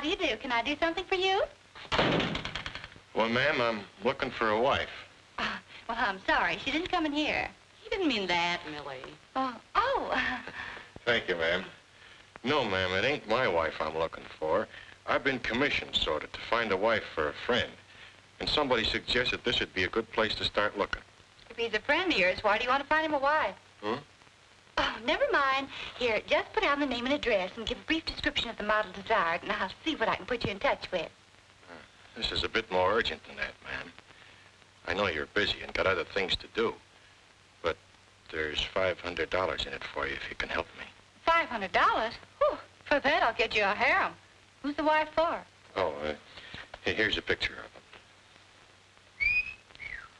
do you do? Can I do something for you? Well, ma'am, I'm looking for a wife. Well, I'm sorry. She didn't come in here. He didn't mean that, Millie. Oh. Thank you, ma'am. No, ma'am, it ain't my wife I'm looking for. I've been commissioned, sort of, to find a wife for a friend. And somebody suggested this would be a good place to start looking. If he's a friend of yours, why do you want to find him a wife? Hmm? Oh, never mind. Here, just put down the name and address and give a brief description of the model desired, and I'll see what I can put you in touch with. This is a bit more urgent than that, ma'am. I know you're busy and got other things to do, but there's $500 in it for you if you can help me. $500? Whew, for that, I'll get you a harem. Who's the wife for? Oh, here's a picture of him.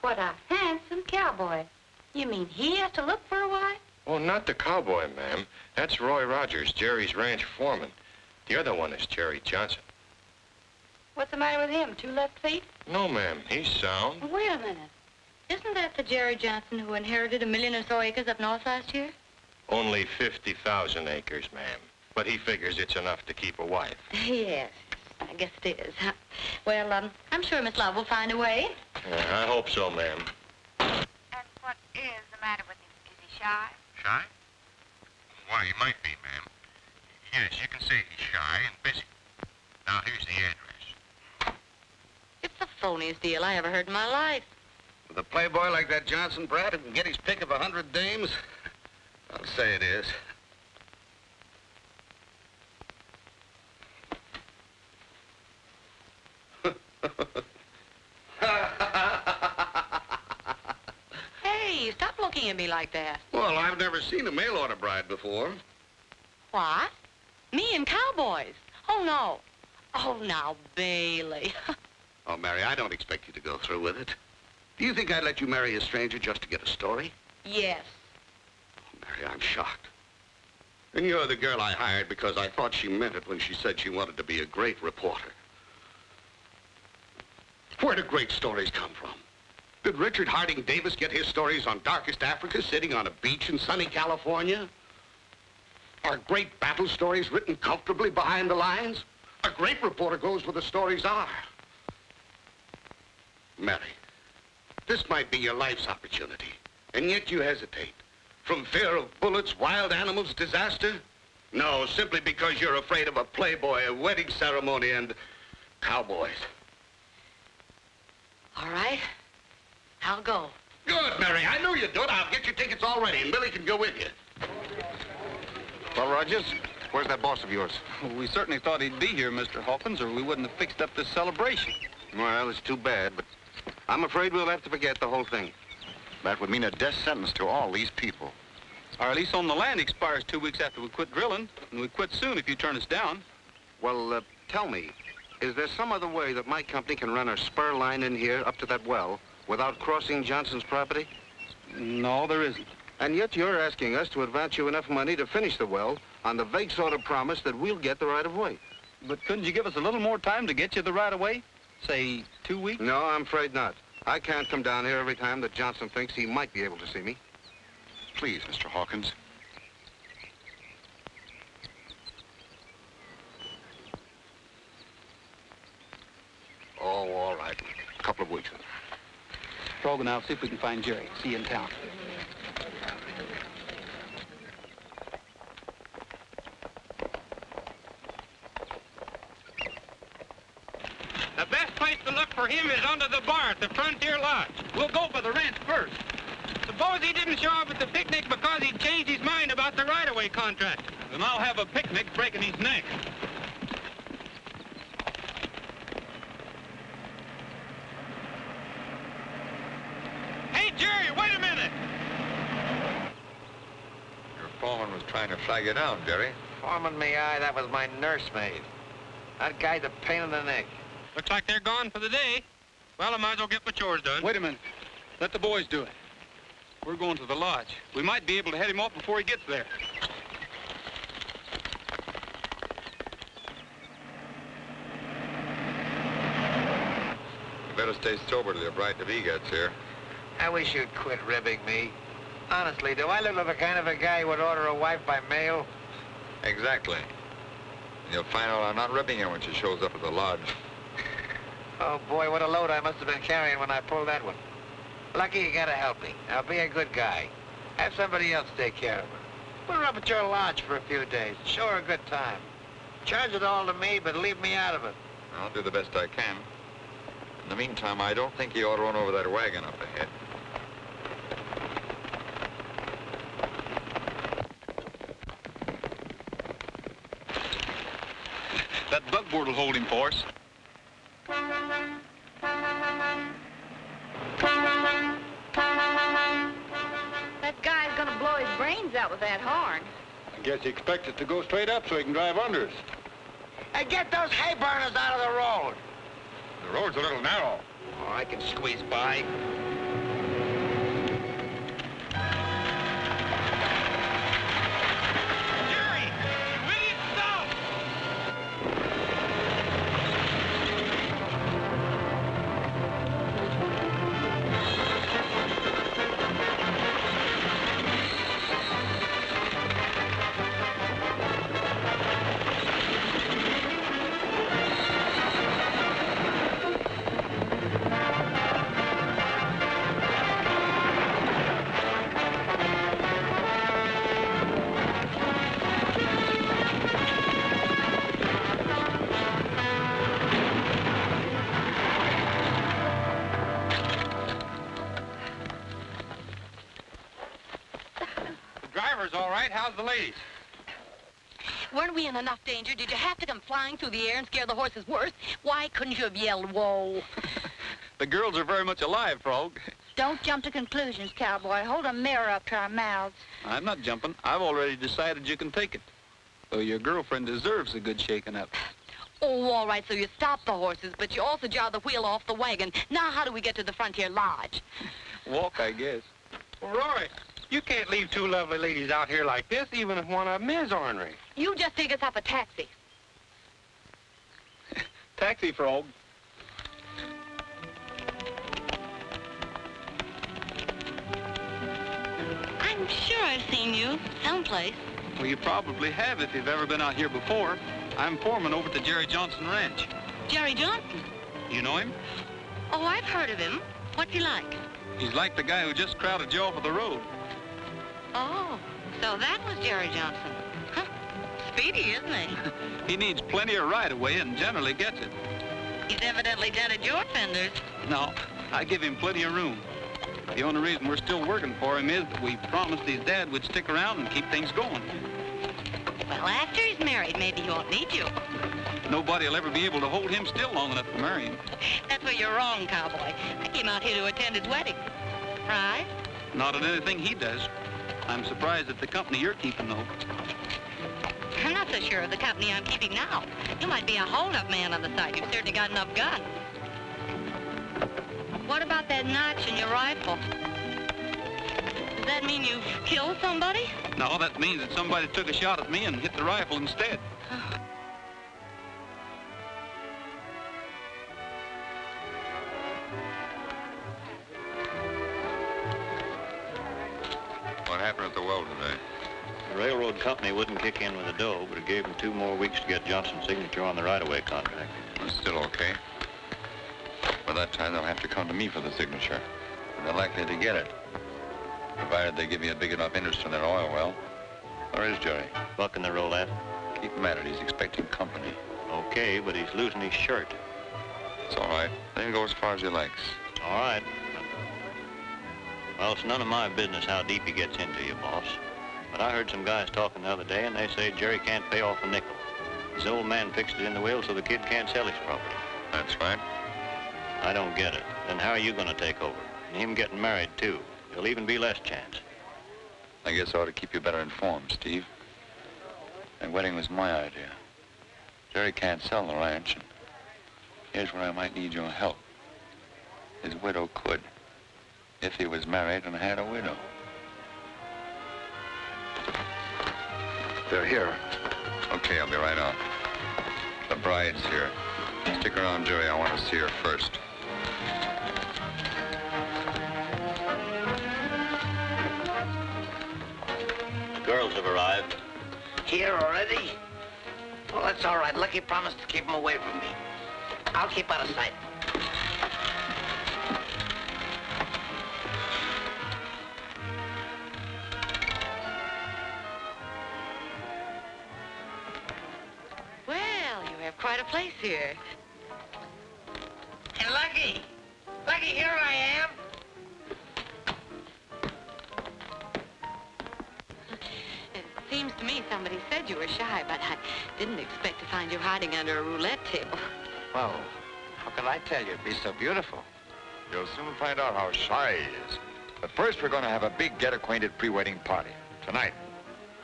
What a handsome cowboy. You mean he has to look for a wife? Oh, not the cowboy, ma'am. That's Roy Rogers, Jerry's ranch foreman. The other one is Jerry Johnson. What's the matter with him? 2 left feet? No, ma'am. He's sound. Wait a minute. Isn't that the Jerry Johnson who inherited 1 million or so acres up north last year? Only 50,000 acres, ma'am. But he figures it's enough to keep a wife. Yes, I guess it is. Well, I'm sure Miss Love will find a way. Yeah, I hope so, ma'am. And what is the matter with him? Is he shy? Shy? Why, he might be, ma'am. Yes, you can say he's shy and busy. Now, here's the address. It's the phoniest deal I ever heard in my life. With a playboy like that Johnson brat who can get his pick of 100 dames, I'll say it is. Hey, stop looking at me like that. Well, I've never seen a mail order bride before. What? Me and cowboys? Oh, no. Oh, now, Bailey. Oh, Mary, I don't expect you to go through with it. Do you think I'd let you marry a stranger just to get a story? Yes. Oh, Mary, I'm shocked. And you're the girl I hired because I thought she meant it when she said she wanted to be a great reporter. Where do great stories come from? Did Richard Harding Davis get his stories on darkest Africa sitting on a beach in sunny California? Are great battle stories written comfortably behind the lines? A great reporter goes where the stories are. Mary, this might be your life's opportunity, and yet you hesitate. From fear of bullets, wild animals, disaster? No, simply because you're afraid of a playboy, a wedding ceremony, and cowboys. All right. I'll go. Good, Mary. I knew you'd do it. I'll get your tickets all ready, and Billy can go with you. Well, Rogers, where's that boss of yours? Well, we certainly thought he'd be here, Mr. Hawkins, or we wouldn't have fixed up this celebration. Well, it's too bad, but I'm afraid we'll have to forget the whole thing. That would mean a death sentence to all these people. Our lease on the land expires 2 weeks after we quit drilling, and we quit soon if you turn us down. Well, tell me, is there some other way that my company can run a spur line in here up to that well without crossing Johnson's property? No, there isn't. And yet you're asking us to advance you enough money to finish the well on the vague sort of promise that we'll get the right-of-way. But couldn't you give us a little more time to get you the right-of-way? Say, 2 weeks? No, I'm afraid not. I can't come down here every time that Johnson thinks he might be able to see me. Please, Mr. Hawkins. Oh, all right. A couple of weeks. Frog and I'll see if we can find Jerry. See you in town. The best place to look for him is under the bar at the Frontier Lodge. We'll go for the ranch first. Suppose he didn't show up at the picnic because he changed his mind about the right-of-way contract. Then I'll have a picnic breaking his neck. Hey, Jerry, wait a minute! Your foreman was trying to flag you down, Jerry. Foreman me eye, that was my nursemaid. That guy's a pain in the neck. Looks like they're gone for the day. Well, I might as well get my chores done. Wait a minute. Let the boys do it. We're going to the lodge. We might be able to head him off before he gets there. You better stay sober till your bride-to-be gets here. I wish you'd quit ribbing me. Honestly, do I look like the kind of a guy who would order a wife by mail? Exactly. And you'll find out I'm not ripping her when she shows up at the lodge. Oh, boy, what a load I must have been carrying when I pulled that one. Lucky you gotta help me. I'll be a good guy. Have somebody else take care of her. Put her up at your lodge for a few days. Show her a good time. Charge it all to me, but leave me out of it. I'll do the best I can. In the meantime, I don't think you ought to run over that wagon up ahead. That buckboard will hold him for us. That guy's gonna blow his brains out with that horn. I guess he expects us to go straight up so he can drive under us. Hey, get those hay burners out of the road. The road's a little narrow. Oh, I can squeeze by. Jerry! You idiot, stop! The driver's all right. How's the ladies? Weren't we in enough danger? Did you have to come flying through the air and scare the horses worse? Why couldn't you have yelled, whoa? The girls are very much alive, Frog. Don't jump to conclusions, cowboy. Hold a mirror up to our mouths. I'm not jumping. I've already decided you can take it. Though your girlfriend deserves a good shaking up. Oh, all right, so you stopped the horses, but you also jarred the wheel off the wagon. Now how do we get to the Frontier Lodge? Walk, I guess. Well, Roy, you can't leave two lovely ladies out here like this, even if one of them is ornery. You just take us up a taxi. Taxi, Frog. I'm sure I've seen you someplace. Well, you probably have if you've ever been out here before. I'm foreman over at the Jerry Johnson Ranch. Jerry Johnson? You know him? Oh, I've heard of him. What's he like? He's like the guy who just crowded you off of the road. Oh, so that was Jerry Johnson. Huh. Speedy, isn't he? He needs plenty of right-of-way and generally gets it. He's evidently dented your fenders. No, I give him plenty of room. The only reason we're still working for him is that we promised his dad we'd stick around and keep things going. Well, after he's married, maybe he won't need you. Nobody will ever be able to hold him still long enough to marry him. That's where you're wrong, cowboy. I came out here to attend his wedding. Right? Not on anything he does. I'm surprised at the company you're keeping, though. I'm not so sure of the company I'm keeping now. You might be a hold-up man on the side. You've certainly got enough guns. What about that notch in your rifle? Does that mean you've killed somebody? No, that means that somebody took a shot at me and hit the rifle instead. What happened at the well today? The railroad company wouldn't kick in with the dough, but it gave them 2 more weeks to get Johnson's signature on the right-of-way contract. It's still okay. By that time, they'll have to come to me for the signature. And they're likely to get it, provided they give me a big enough interest in their oil well. Where is Jerry? Bucking the roulette. Keep him at it. He's expecting company. Okay, but he's losing his shirt. It's all right. Let him go as far as he likes. All right. Well, it's none of my business how deep he gets into you, boss. But I heard some guys talking the other day, and they say Jerry can't pay off a nickel. His old man fixed it in the will so the kid can't sell his property. That's right. I don't get it. Then how are you going to take over? And him getting married, too. There'll even be less chance. I guess I ought to keep you better informed, Steve. That wedding was my idea. Jerry can't sell the ranch, and here's where I might need your help. His widow could, if he was married and had a widow. They're here. Okay, I'll be right out. The bride's here. Stick around, Jerry. I want to see her first. The girls have arrived. Here already? Well, that's all right. Lucky promised to keep him away from me. I'll keep out of sight. Well, you have quite a place here. Hey, Lucky! Lucky, here I am! It seems to me somebody said you were shy, but I didn't expect to find you hiding under a roulette table. Well, how could I tell you? It'd be so beautiful. You'll soon find out how shy he is. But first, we're going to have a big get-acquainted pre-wedding party. Tonight.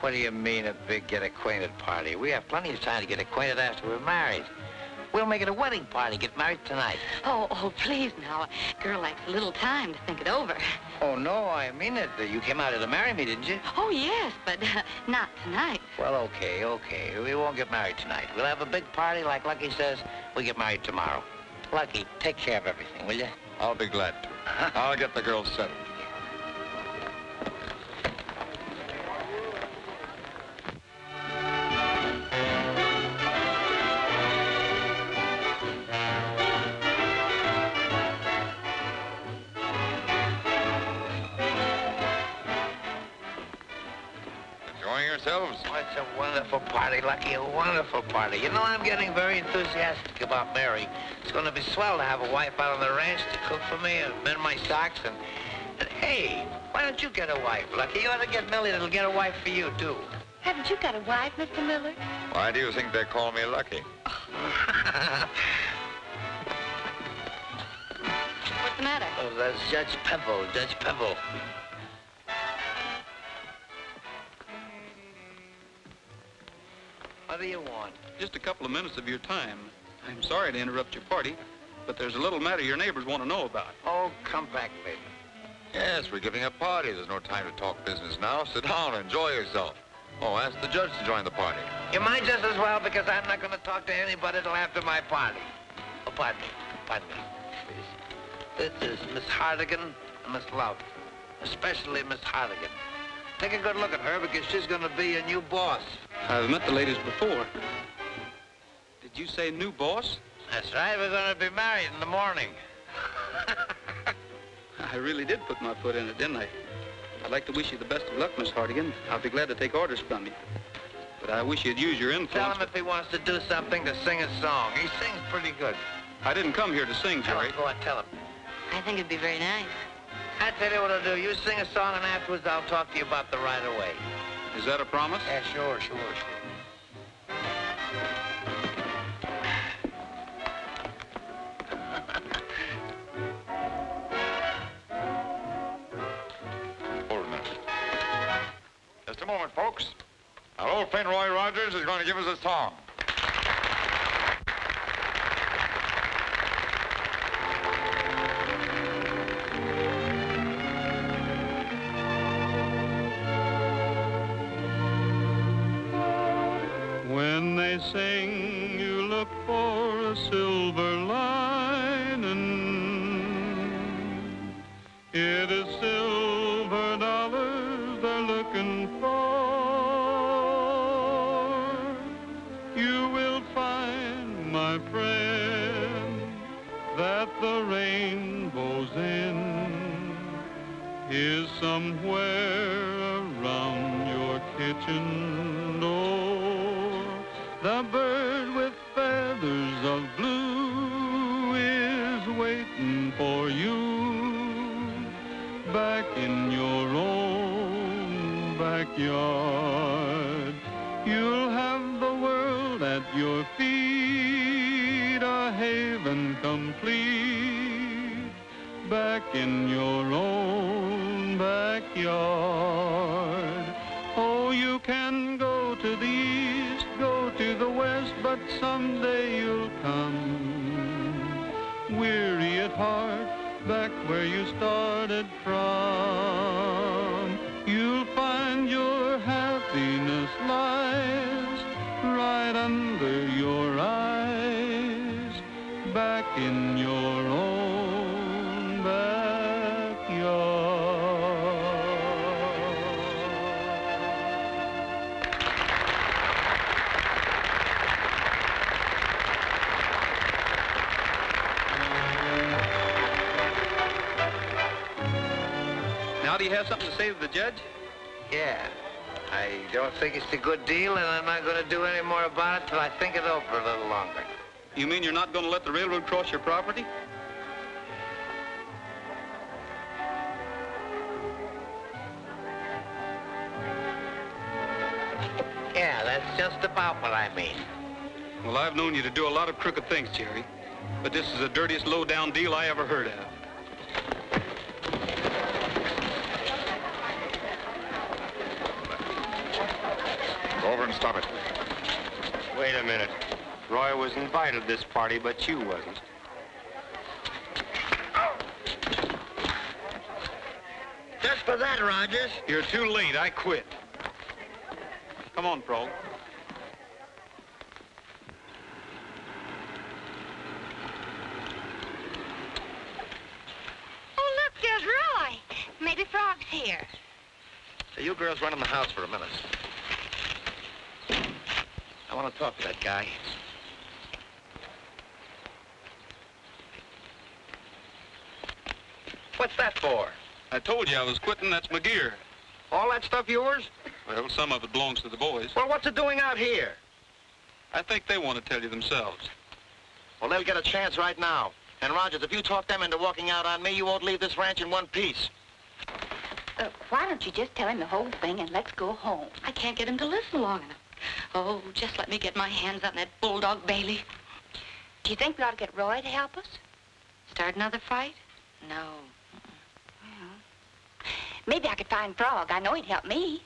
What do you mean, a big get-acquainted party? We have plenty of time to get acquainted after we're married. We'll make it a wedding party. Get married tonight. Oh, please now. A girl likes a little time to think it over. Oh, no, I mean it. You came out here to marry me, didn't you? Oh, yes, but not tonight. Well, okay. We won't get married tonight. We'll have a big party like Lucky says. We'll get married tomorrow. Lucky, take care of everything, will you? I'll be glad to. I'll get the girls settled. Enjoying yourselves? Oh, it's a wonderful party, Lucky, a wonderful party. You know, I'm getting very enthusiastic about Mary. It's going to be swell to have a wife out on the ranch to cook for me and mend my socks and hey, why don't you get a wife, Lucky? You ought to get Millie that'll get a wife for you, too. Haven't you got a wife, Mr. Miller? Why do you think they call me Lucky? What's the matter? Oh, that's Judge Pebble, Judge Pebble. What do you want? Just a couple of minutes of your time. I'm sorry to interrupt your party, but there's a little matter your neighbors want to know about. Oh, come back later. Yes, we're giving a party. There's no time to talk business now. Sit down and enjoy yourself. Oh, ask the judge to join the party. You might just as well, because I'm not going to talk to anybody till after my party. Oh, pardon me, please. This is Miss Hardigan and Miss Love, especially Miss Hardigan. Take a good look at her, because she's going to be your new boss. I've met the ladies before. Did you say new boss? That's right, we're going to be married in the morning. I really did put my foot in it, didn't I? I'd like to wish you the best of luck, Miss Hardigan. I'll be glad to take orders from you. But I wish you'd use your influence. Tell him if he wants to do something to sing a song. He sings pretty good. I didn't come here to sing, Tell Jerry. him, go on, tell him. I think it'd be very nice. I tell you what I'll do. You sing a song, and afterwards I'll talk to you about the right of way. Is that a promise? Yeah, sure. Hold a minute. Just a moment, folks. Our old friend Roy Rogers is going to give us a song. When they sing, you look for a silver lining. It is silver dollars they're looking for. You will find, my friend, that the rainbow's end is somewhere around your kitchen door. The bird with feathers of blue is waiting for you back in your own backyard. You'll have the world at your feet, a haven complete back in your own backyard. Oh, you can go to the east, go to the west, but someday you'll come, weary at heart, back where you started from. You'll find your happiness lies right under your eyes, back in your own backyard. have something to say to the judge? Yeah. I don't think it's a good deal, and I'm not going to do any more about it till I think it over a little longer. You mean you're not going to let the railroad cross your property? Yeah, that's just about what I mean. Well, I've known you to do a lot of crooked things, Jerry. But this is the dirtiest low-down deal I ever heard of. Go over and stop it. Wait a minute. Roy was invited to this party, but you wasn't. Just for that, Rogers. You're too late. I quit. Come on, Frog. Oh, look, there's Roy. Maybe Frog's here. So you girls run in the house for a minute. I want to talk to that guy. What's that for? I told you I was quitting. That's my gear. All that stuff yours? Well, some of it belongs to the boys. Well, what's it doing out here? I think they want to tell you themselves. Well, they'll get a chance right now. And, Rogers, if you talk them into walking out on me, you won't leave this ranch in one piece. Why don't you just tell him the whole thing and let's go home? I can't get him to listen long enough. Oh, just let me get my hands on that bulldog Bailey. Do you think we ought to get Roy to help us? Start another fight? No. Maybe I could find Frog. I know he'd help me.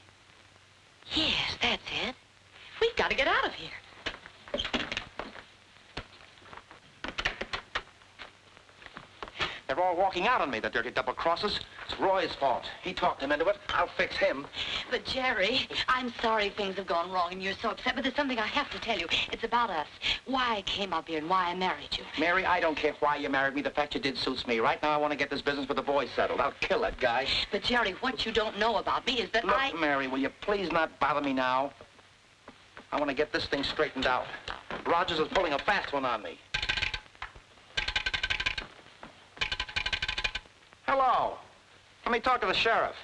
Yes, that's it. We've got to get out of here. They're all walking out on me, the dirty double-crossers. It's Roy's fault. He talked him into it. I'll fix him. But, Jerry, I'm sorry things have gone wrong and you're so upset, but there's something I have to tell you. It's about us. Why I came up here and why I married you. Mary, I don't care why you married me. The fact you did suits me. Right now, I want to get this business with the boys settled. I'll kill that guy. But, Jerry, what you don't know about me is that Look, Mary, will you please not bother me now? I want to get this thing straightened out. Rogers is pulling a fast one on me. Hello. Let me talk to the sheriff.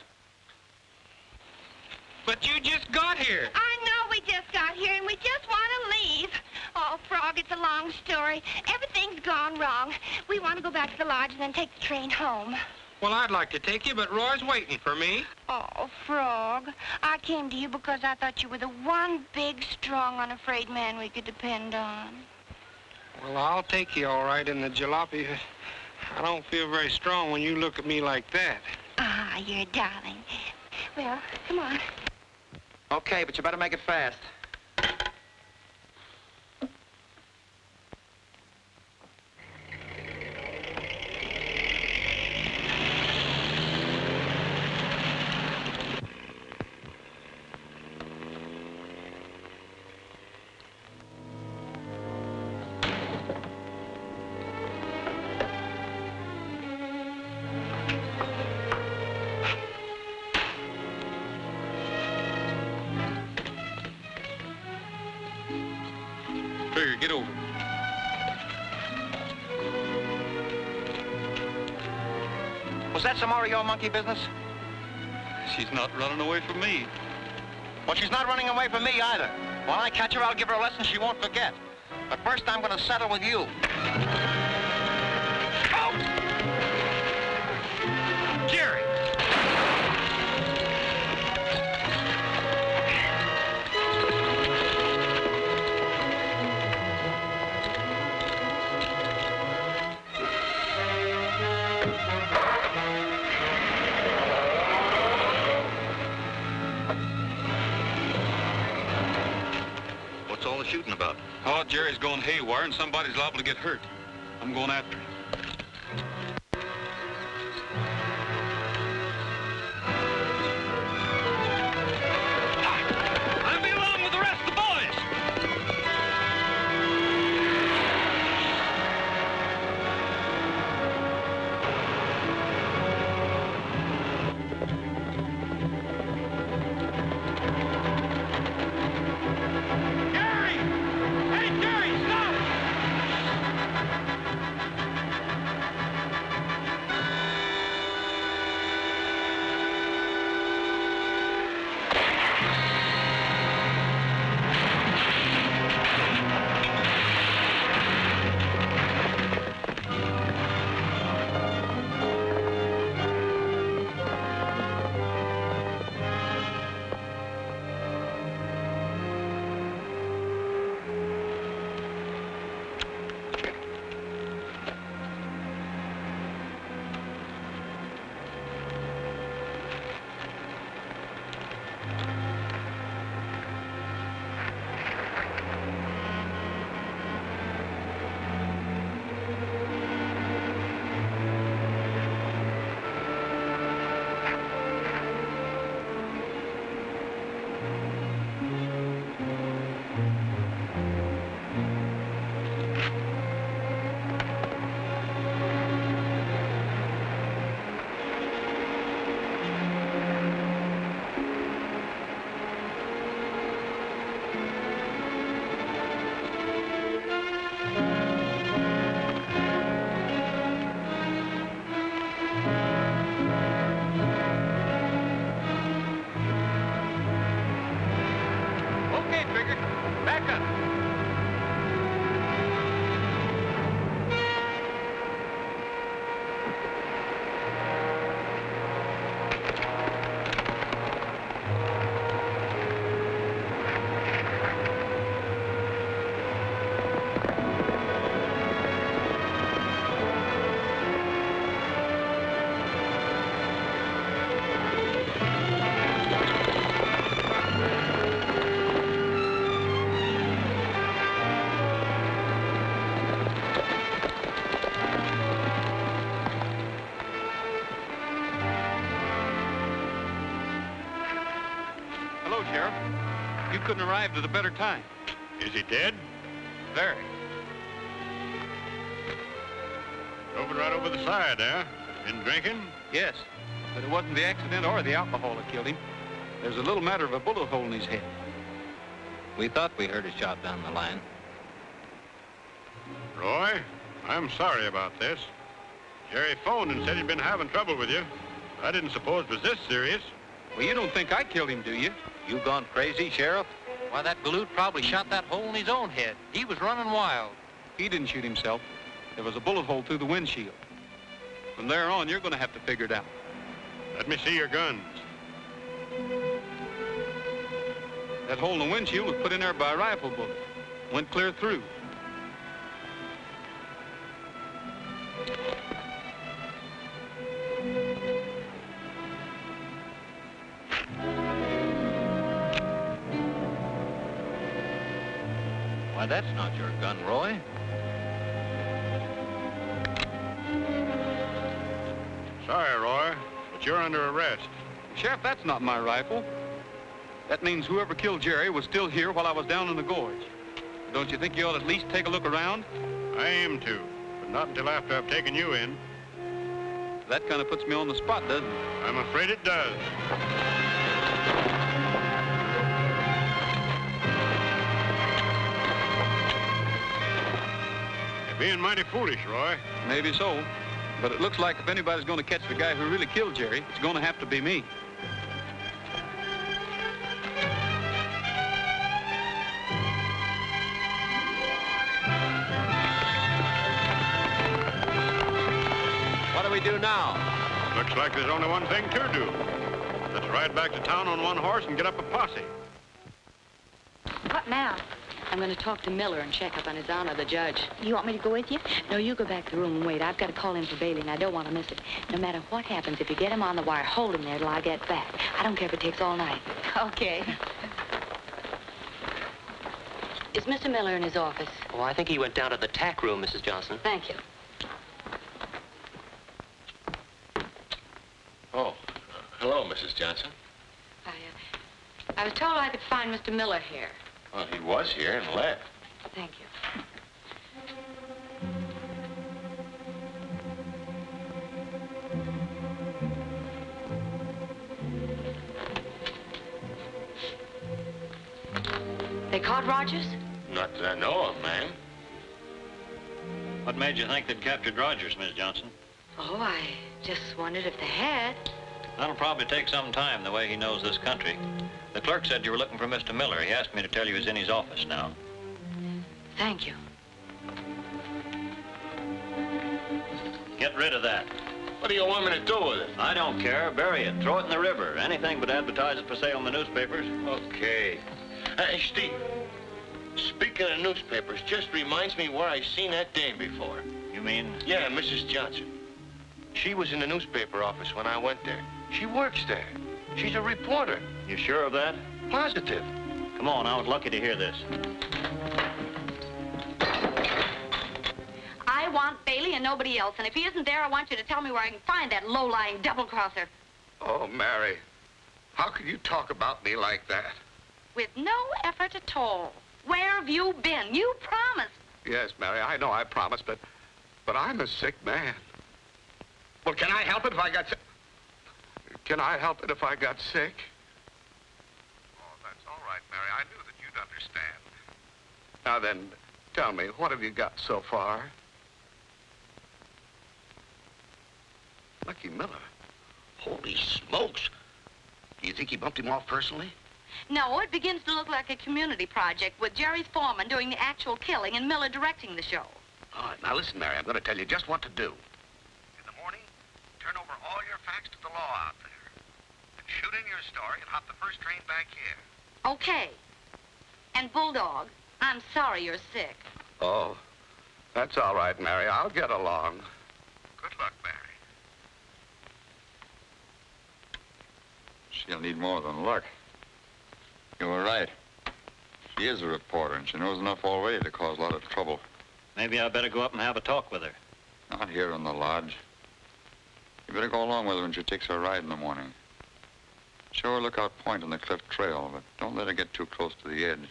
But you just got here. I know we just got here and we just want to leave. Oh, Frog, it's a long story. Everything's gone wrong. We want to go back to the lodge and then take the train home. Well, I'd like to take you, but Roy's waiting for me. Oh, Frog, I came to you because I thought you were the one big, strong, unafraid man we could depend on. Well, I'll take you all right in the jalopy. I don't feel very strong when you look at me like that. Ah, you're a darling. Well, come on. Okay, but you better make it fast. Trigger, get over. Was that some more of your monkey business? She's not running away from me. Well, she's not running away from me either. When I catch her, I'll give her a lesson she won't forget. But first, I'm going to settle with you. Out! Jerry! What's all the shooting about? Oh, Jerry's going haywire and somebody's liable to get hurt. I'm going after him. I'll be along with the rest of the boys. Jerry! Hey, Jerry, stop! Hello, Sheriff. You couldn't arrive at a better time. Is he dead? Very. Drove it right over the side, huh? Been drinking? Yes, but it wasn't the accident or the alcohol that killed him. There's a little matter of a bullet hole in his head. We thought we heard a shot down the line. Roy, I'm sorry about this. Jerry phoned and said he'd been having trouble with you. I didn't suppose it was this serious. Well, you don't think I killed him, do you? You gone crazy, Sheriff? Why, that galoot probably shot that hole in his own head. He was running wild. He didn't shoot himself. There was a bullet hole through the windshield. From there on, you're going to have to figure it out. Let me see your guns. That hole in the windshield was put in there by a rifle bullet. Went clear through. Why, that's not your gun, Roy. Sorry, Roy, but you're under arrest. Sheriff, that's not my rifle. That means whoever killed Jerry was still here while I was down in the gorge. Don't you think you ought to at least take a look around? I aim to, but not until after I've taken you in. That kind of puts me on the spot, doesn't it? I'm afraid it does. You're being mighty foolish, Roy. Maybe so. But it looks like if anybody's going to catch the guy who really killed Jerry, it's going to have to be me. What do we do now? Looks like there's only one thing to do. Let's ride back to town on one horse and get up a posse. What now? I'm going to talk to Miller and check up on his honor, the judge. You want me to go with you? No, you go back to the room and wait. I've got to call in for Bailey, and I don't want to miss it. No matter what happens, if you get him on the wire, hold him there till I get back. I don't care if it takes all night. Okay. Is Mr. Miller in his office? Oh, I think he went down to the tack room, Mrs. Johnson. Thank you. Oh, hello, Mrs. Johnson. I was told I could find Mr. Miller here. Well, he was here and left. Thank you. They caught Rogers? Not that I know of, ma'am. What made you think they'd captured Rogers, Miss Johnson? Oh, I just wondered if they had. That'll probably take some time, the way he knows this country. The clerk said you were looking for Mr. Miller. He asked me to tell you he's in his office now. Thank you. Get rid of that. What do you want me to do with it? I don't care. Bury it. Throw it in the river. Anything but advertise it for sale in the newspapers. Okay. Hey, Steve. Speaking of newspapers, just reminds me where I seen that dame before. You mean? Yeah, Mrs. Johnson. She was in the newspaper office when I went there. She works there. She's a reporter. You sure of that? Positive. Come on, I was lucky to hear this. I want Bailey and nobody else, and if he isn't there, I want you to tell me where I can find that low-lying double-crosser. Oh, Mary, how could you talk about me like that? With no effort at all. Where have you been? You promised. Yes, Mary, I know I promised, but I'm a sick man. Well, can I help it if I got sick? Can I help it if I got sick? Oh, that's all right, Mary. I knew that you'd understand. Now then, tell me, what have you got so far? Lucky Miller. Holy smokes. Do you think he bumped him off personally? No, it begins to look like a community project with Jerry's foreman doing the actual killing and Miller directing the show. All right, now listen, Mary, I'm going to tell you just what to do. In the morning, turn over all your facts to the law out there. And shoot in your story and hop the first train back here. Okay. And Bulldog, I'm sorry you're sick. Oh, that's all right, Mary. I'll get along. Good luck, Mary. She'll need more than luck. You were right. She is a reporter, and she knows enough already to cause a lot of trouble. Maybe I better go up and have a talk with her. Not here in the lodge. You better go along with her when she takes her ride in the morning. Show her Lookout Point on the cliff trail, but don't let her get too close to the edge.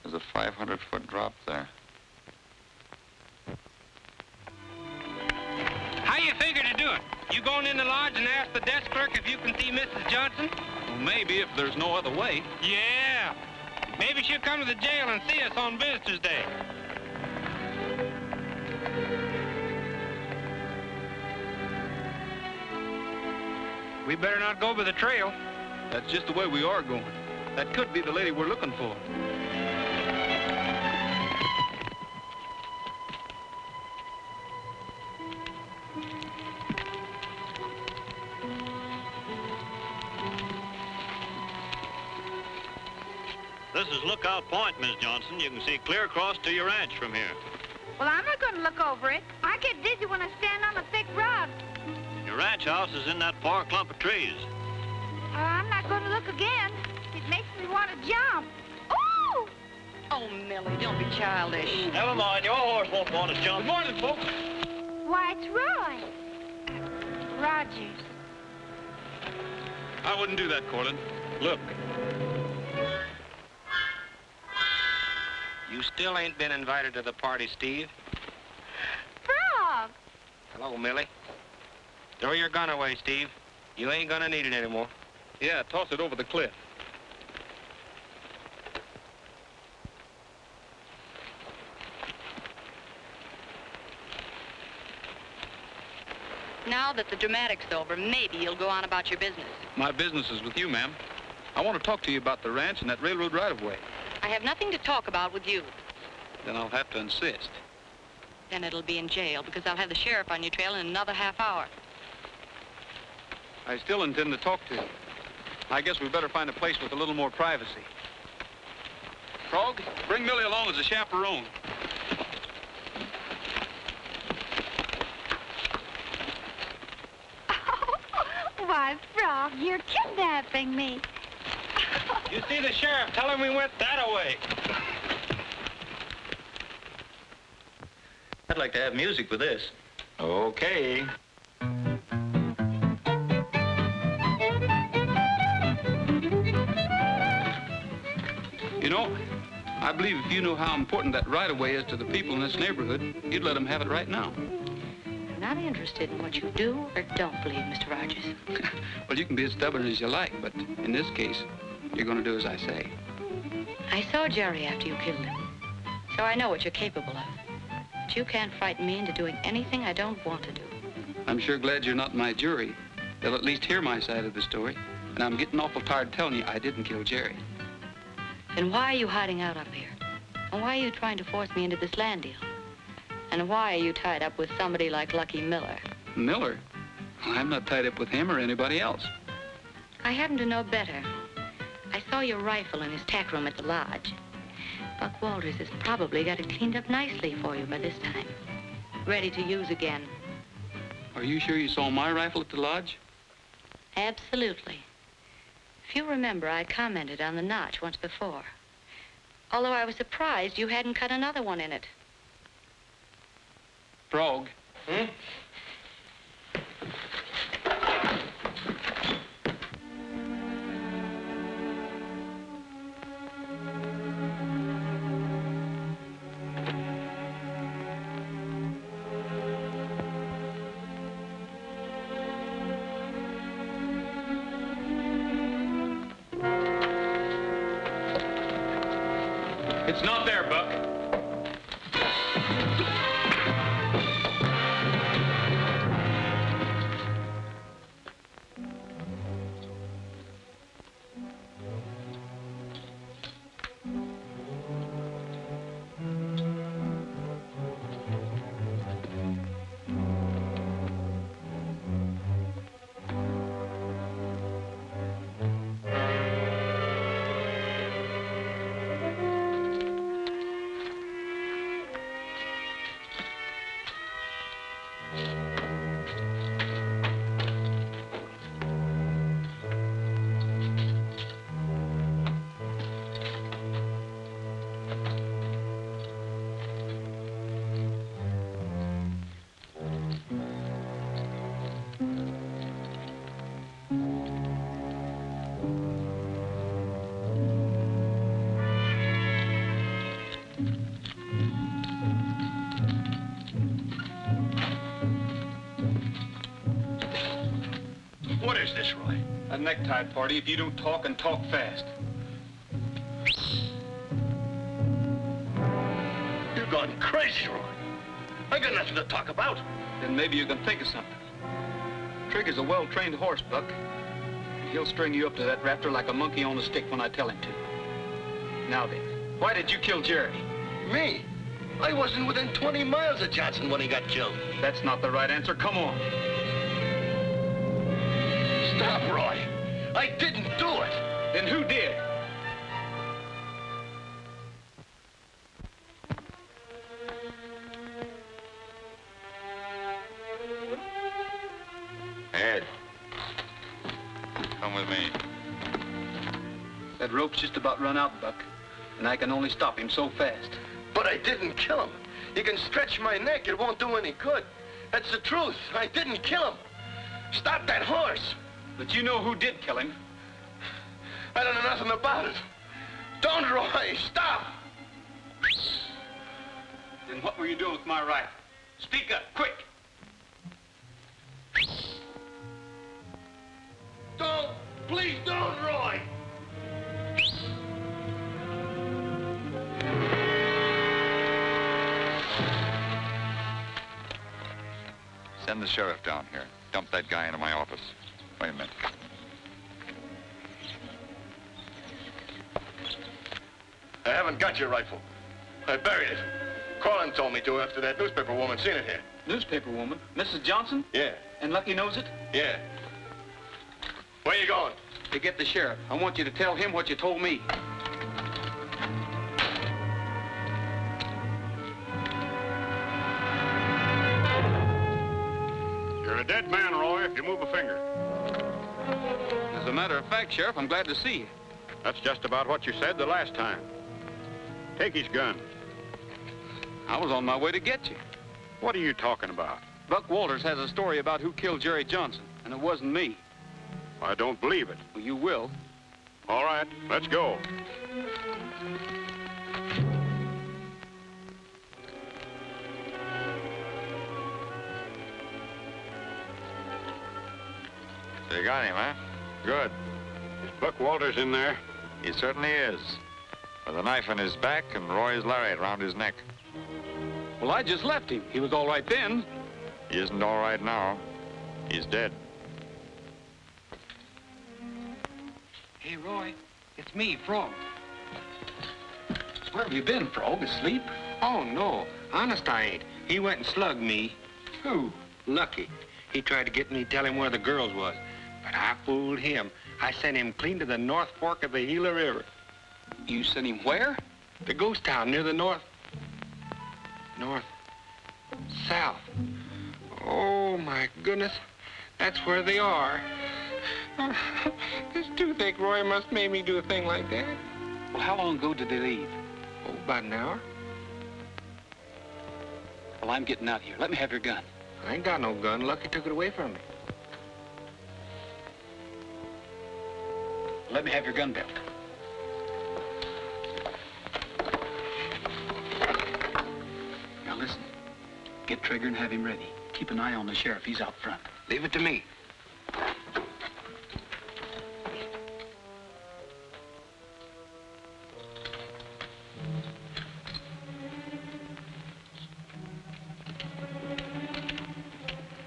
There's a 500-foot drop there. How you figure to do it? You going in the lodge and ask the desk clerk if you can see Mrs. Johnson? Well, maybe if there's no other way. Yeah. Maybe she'll come to the jail and see us on Visitor's Day. We better not go by the trail. That's just the way we are going. That could be the lady we're looking for. This is Lookout Point, Miss Johnson. You can see clear across to your ranch from here. Well, I'm not going to look over it. I get dizzy when I stand on a thick rug. Your ranch house is in that far clump of trees. I'm not going to look again. It makes me want to jump. Ooh! Oh, Millie, don't be childish. Never mind, your horse won't want to jump. Good morning, folks. Why, it's Roy. Rogers. I wouldn't do that, Corlin. Look. You still ain't been invited to the party, Steve. Frog! Hello, Millie. Throw your gun away, Steve. You ain't gonna need it anymore. Yeah, toss it over the cliff. Now that the dramatic's over, maybe you'll go on about your business. My business is with you, ma'am. I want to talk to you about the ranch and that railroad right-of-way. I have nothing to talk about with you. Then I'll have to insist. Then it'll be in jail, because I'll have the sheriff on your trail in another half hour. I still intend to talk to you. I guess we better find a place with a little more privacy. Frog, bring Millie along as a chaperone. Why, Frog, you're kidnapping me. You see the sheriff. Tell him we went that way. I'd like to have music with this. Okay. You know, I believe if you knew how important that right-of-way is to the people in this neighborhood, you'd let them have it right now. I'm not interested in what you do or don't believe, Mr. Rogers. Well, you can be as stubborn as you like, but in this case, you're going to do as I say. I saw Jerry after you killed him, so I know what you're capable of. But you can't frighten me into doing anything I don't want to do. I'm sure glad you're not in my jury. They'll at least hear my side of the story, and I'm getting awful tired telling you I didn't kill Jerry. Then why are you hiding out up here? And why are you trying to force me into this land deal? And why are you tied up with somebody like Lucky Miller? Miller? Well, I'm not tied up with him or anybody else. I happen to know better. I saw your rifle in his tack room at the lodge. Buck Walters has probably got it cleaned up nicely for you by this time. Ready to use again. Are you sure you saw my rifle at the lodge? Absolutely. If you remember, I commented on the notch once before. Although I was surprised you hadn't cut another one in it. Frog. Hmm? It's not there, Buck. What is this, Roy? A necktie party if you don't talk and talk fast. You're gone crazy, Roy. I got nothing to talk about. Then maybe you can think of something. Trigger's a well-trained horse, Buck. He'll string you up to that raptor like a monkey on a stick when I tell him to. Now then, why did you kill Jerry? Me? I wasn't within 20 miles of Johnson when he got killed. That's not the right answer. Come on. Stop, Roy. I didn't do it. Then who did? Ed. Come with me. That rope's just about run out, Buck. And I can only stop him so fast. But I didn't kill him. You can stretch my neck. It won't do any good. That's the truth. I didn't kill him. Stop that horse. But you know who did kill him. I don't know nothing about it. Don't, Roy. Stop. Then what were you doing with my rifle? Speak up, quick. Don't. Please don't, Roy. Send the sheriff down here. Dump that guy into my office. Wait a minute. I haven't got your rifle. I buried it. Corlin told me to after that newspaper woman seen it here. Newspaper woman? Mrs. Johnson? Yeah. And Lucky knows it? Yeah. Where you going? To get the sheriff. I want you to tell him what you told me. You're a dead man, Roy, if you move a finger. As a matter of fact, Sheriff, I'm glad to see you. That's just about what you said the last time. Take his gun. I was on my way to get you. What are you talking about? Buck Walters has a story about who killed Jerry Johnson, and it wasn't me. I don't believe it. Well, you will. All right, let's go. So you got him, huh? Good. Is Buck Walters in there? He certainly is. With a knife in his back and Roy's lariat around his neck. Well, I just left him. He was all right then. He isn't all right now. He's dead. Hey, Roy, it's me, Frog. Where have you been, Frog? Asleep? Oh, no. Honest, I ain't. He went and slugged me. Who? Lucky. He tried to get me to tell him where the girls was. But I fooled him. I sent him clean to the North Fork of the Gila River. You sent him where? The ghost town near the south. Oh, my goodness. That's where they are. This toothache, Roy, must make me do a thing like that. Well, how long ago did they leave? Oh, about an hour. Well, I'm getting out of here. Let me have your gun. I ain't got no gun. Lucky took it away from me. Let me have your gun belt. Now listen. Get Trigger and have him ready. Keep an eye on the sheriff. He's out front. Leave it to me.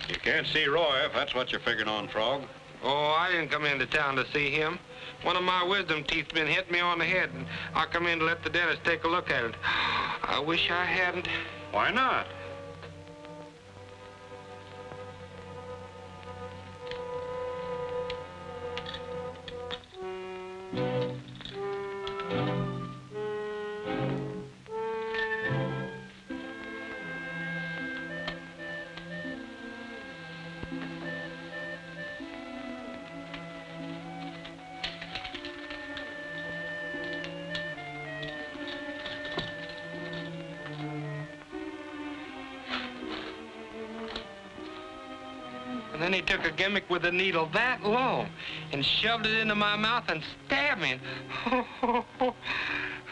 You can't see Roy if that's what you're figuring on, Frog. Oh, I didn't come into town to see him. One of my wisdom teeth been hit me on the head, and I come in to let the dentist take a look at it. I wish I hadn't. Why not? Then he took a gimmick with a needle that long and shoved it into my mouth and stabbed me.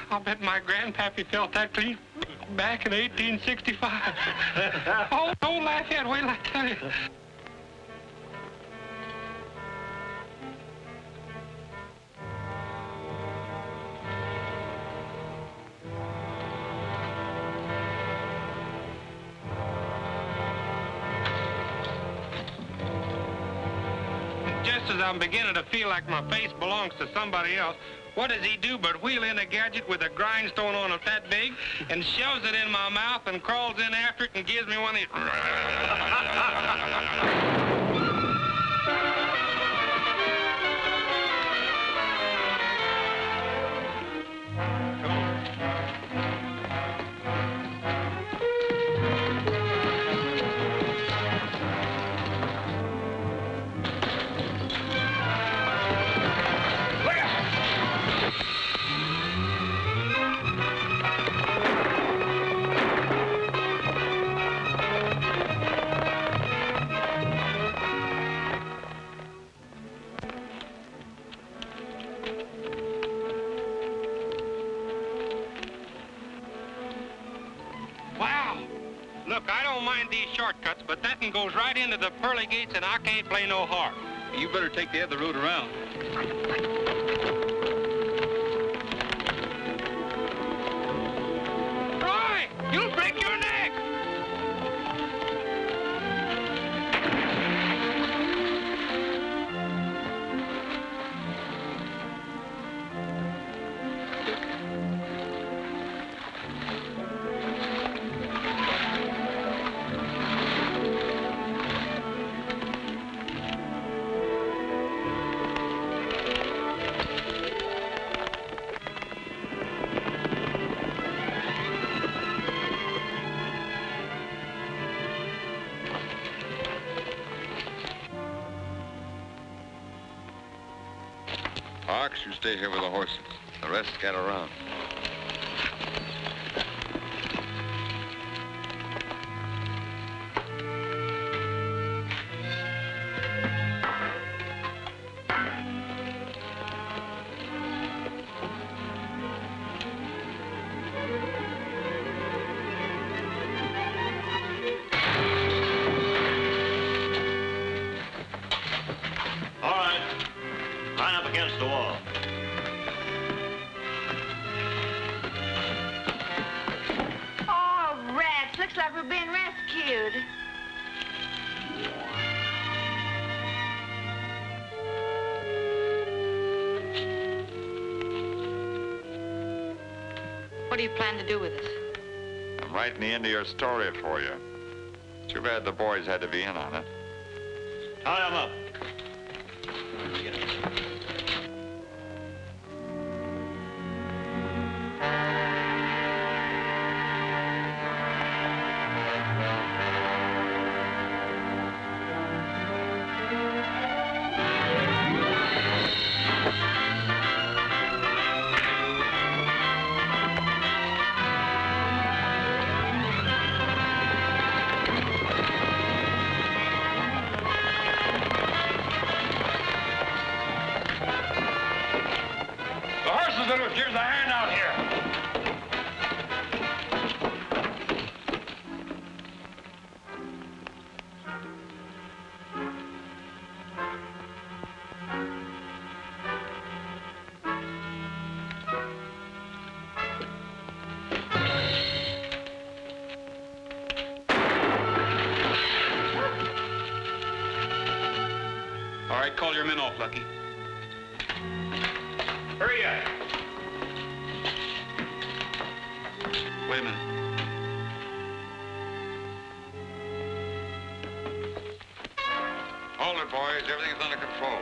I'll bet my grandpappy felt that clean back in 1865. Oh, don't laugh yet. Wait till I tell you. Just as I'm beginning to feel like my face belongs to somebody else, what does he do but wheel in a gadget with a grindstone on it that big and shoves it in my mouth and crawls in after it and gives me one of these... Look, I don't mind these shortcuts, but that one goes right into the pearly gates, and I can't play no harp. You better take the other route around. Roy, you'll break your neck! Ox, you stay here with the horses. The rest scatter around. All right. Line up against the wall. Oh, rats. Looks like we're being rescued. What do you plan to do with us? I'm writing the end of your story for you. Too bad the boys had to be in on it. Tie 'em up. Here's a hand out here. All right, call your men off, Lucky. Hurry up. Wait a minute. Hold it, boys. Everything's under control.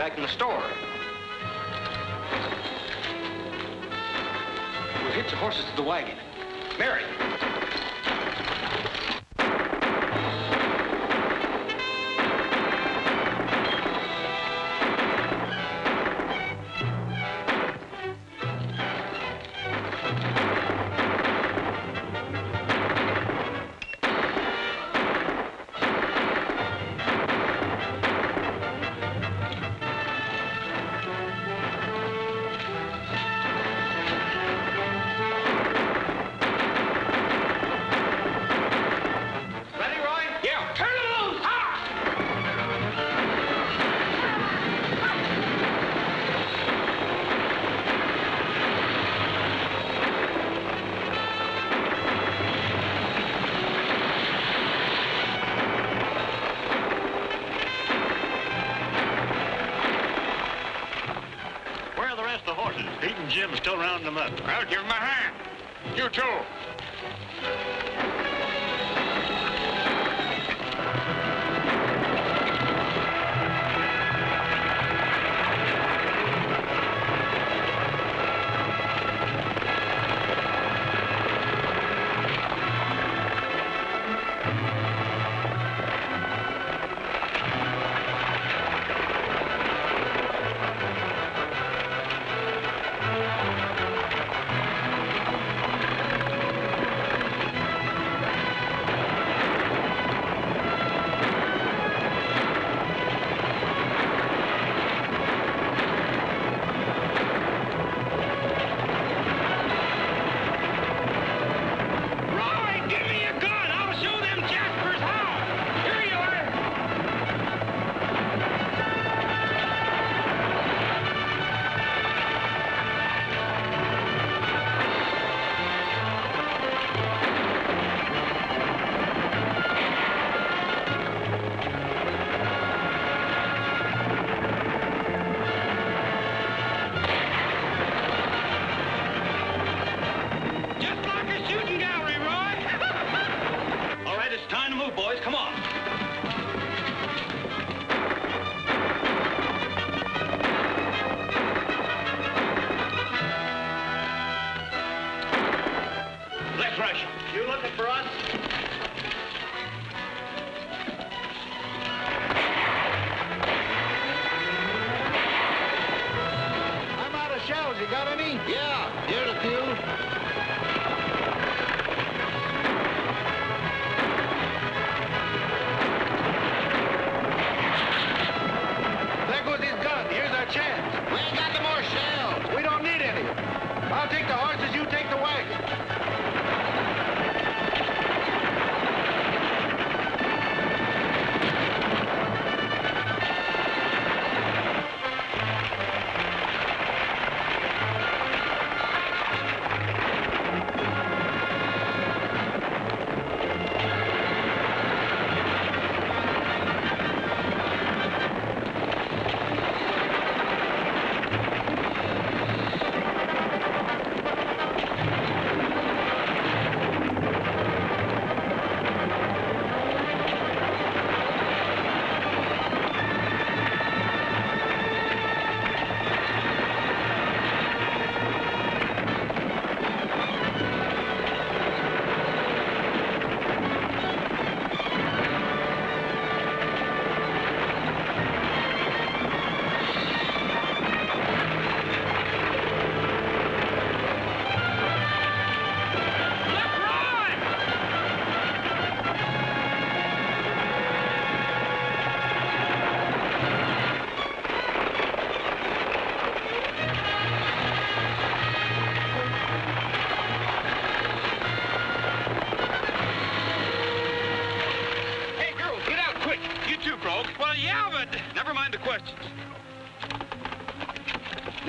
back in the store. We'll hitch the horses to the wagon. Mary! Pete and Jim's still rounding them up. Well, give him a hand. You too.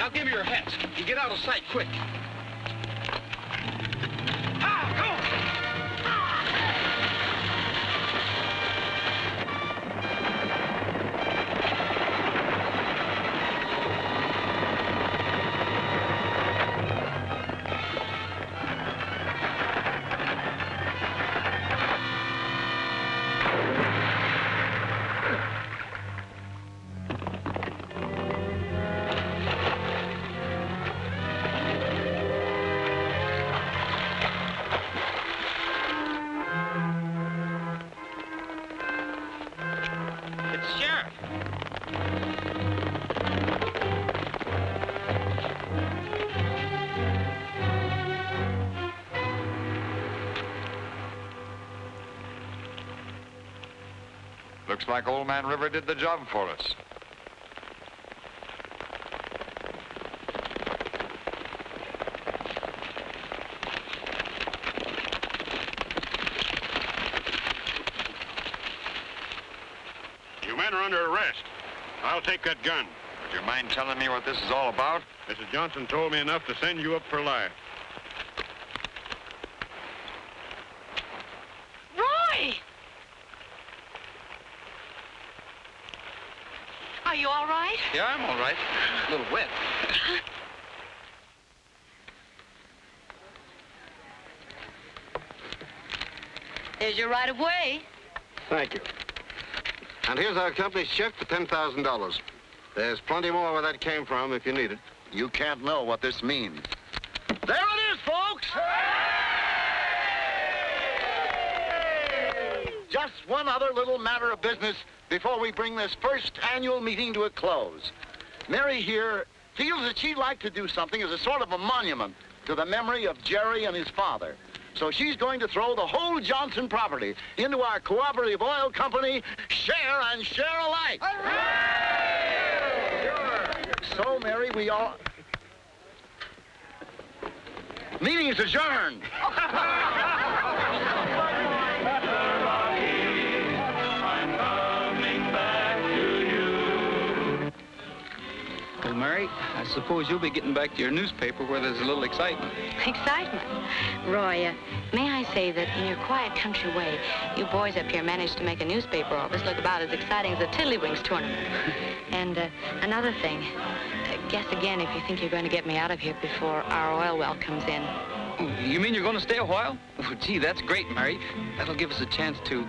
Now give me your hats and get out of sight quick. Looks like Old Man River did the job for us. You men are under arrest. I'll take that gun. Would you mind telling me what this is all about? Mrs. Johnson told me enough to send you up for life. Roy! Are you all right? Yeah, I'm all right. A little wet. Here's your right of way. Thank you. And here's our company's check for $10,000. There's plenty more where that came from if you need it. You can't know what this means. There it is, folks! Just one other little matter of business before we bring this first annual meeting to a close. Mary here feels that she'd like to do something as a sort of a monument to the memory of Jerry and his father. So she's going to throw the whole Johnson property into our cooperative oil company, share and share alike. So, Mary, we all... Meeting is adjourned. Well, Mary, I suppose you'll be getting back to your newspaper where there's a little excitement. Excitement. Roy, may I say that in your quiet country way, you boys up here managed to make a newspaper office look about as exciting as the Tiddlywinks tournament. And another thing, guess again if you think you're going to get me out of here before our oil well comes in. Oh, you mean you're going to stay a while? Oh, gee, that's great, Mary. That'll give us a chance to,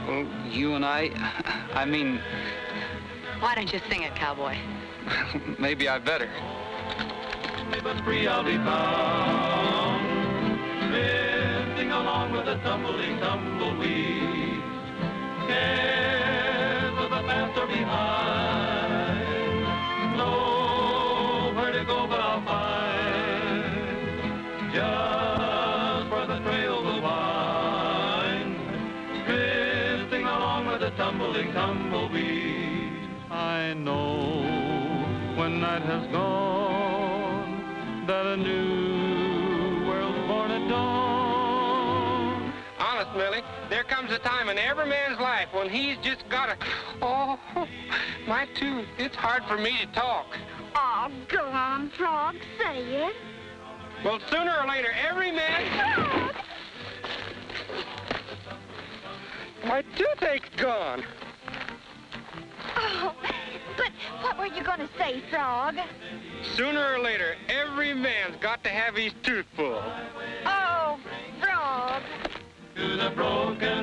well, you and I mean... Why don't you sing it, cowboy? Maybe I better. But free I'll be found, drifting along with the tumbling tumbleweed. Cares of the past are behind, nowhere to go but I'll find just where the trail will wind, drifting along with the tumbling tumbleweed. I know when night has gone, that a new world's born at dawn. Honest, Millie, there comes a time in every man's life when he's just got to... Oh, my tooth. It's hard for me to talk. Oh, go on, Frog, say it. Well, sooner or later, every man... My toothache's gone. Oh, but what were you going to say, Frog? Sooner or later, every man's got to have his tooth pulled. Oh, Frog. To the broken